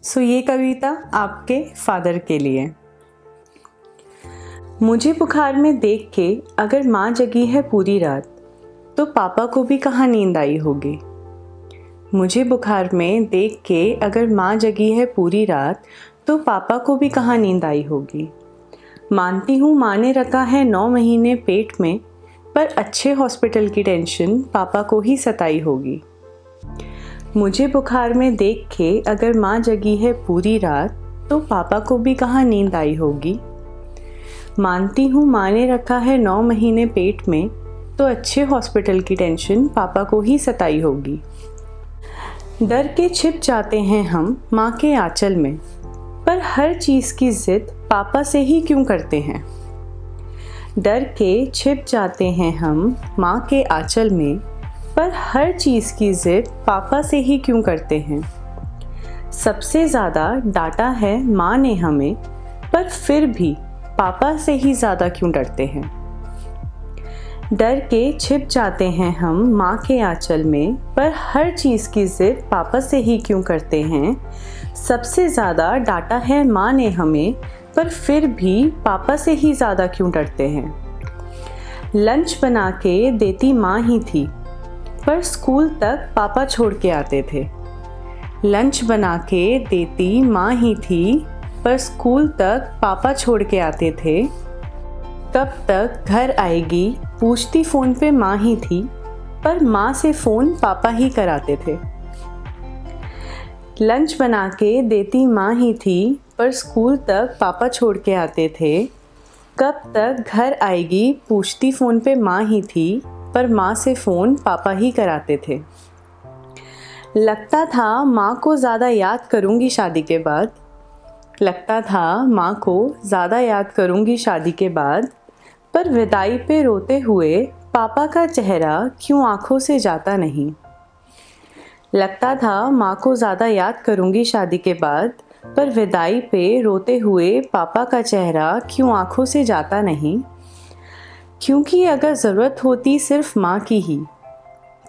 सो ये कविता आपके फादर के लिए। मुझे बुखार में देख के अगर माँ जगी है पूरी रात, तो पापा को भी कहाँ नींद आई होगी। मुझे बुखार में देख के अगर माँ जगी है पूरी रात, तो पापा को भी कहाँ नींद आई होगी। मानती हूँ माँ ने रखा है 9 महीने पेट में, पर अच्छे हॉस्पिटल की टेंशन पापा को ही सताई होगी। मुझे बुखार में देख के अगर माँ जगी है पूरी रात, तो पापा को भी कहाँ नींद आई होगी। मानती हूँ माँ ने रखा है 9 महीने पेट में, तो अच्छे हॉस्पिटल की टेंशन पापा को ही सताई होगी। डर के छिप जाते हैं हम माँ के आंचल में, पर हर चीज़ की जिद पापा से ही क्यों करते हैं। डर के छिप जाते हैं हम माँ के आंचल में, पर हर चीज़ की जिद पापा से ही क्यों करते हैं। सबसे ज़्यादा डांटा है माँ ने हमें, पर फिर भी पापा से ही ज़्यादा क्यों डरते हैं। डर के छिप जाते हैं हम माँ के आंचल में, पर हर चीज़ की जिद पापा से ही क्यों करते हैं। सबसे ज़्यादा डांटा है माँ ने हमें, पर फिर भी पापा से ही ज़्यादा क्यों डरते हैं। लंच बना के देती माँ ही थी, पर स्कूल तक पापा छोड़ के आते थे। लंच बना के देती माँ ही थी, पर स्कूल तक पापा छोड़ के आते थे। कब तक घर आएगी पूछती फ़ोन पे माँ ही थी, पर माँ से फ़ोन पापा ही कराते थे। लंच बना के देती माँ ही थी, पर स्कूल तक पापा छोड़ के आते थे। कब तक घर आएगी पूछती फ़ोन पे माँ ही थी, पर माँ से फ़ोन पापा ही कराते थे। लगता था माँ को ज़्यादा याद करूँगी शादी के बाद। लगता था माँ को ज़्यादा याद करूँगी शादी के बाद, पर विदाई पे रोते हुए पापा का चेहरा क्यों आँखों से जाता नहीं। लगता था माँ को ज़्यादा याद करूँगी शादी के बाद, पर विदाई पे रोते हुए पापा का चेहरा क्यों आँखों से जाता नहीं। क्योंकि अगर ज़रूरत होती सिर्फ माँ की ही,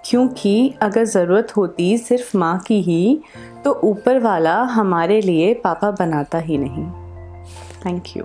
क्योंकि अगर ज़रूरत होती सिर्फ माँ की ही, तो ऊपर वाला हमारे लिए पापा बनाता ही नहीं। Thank you.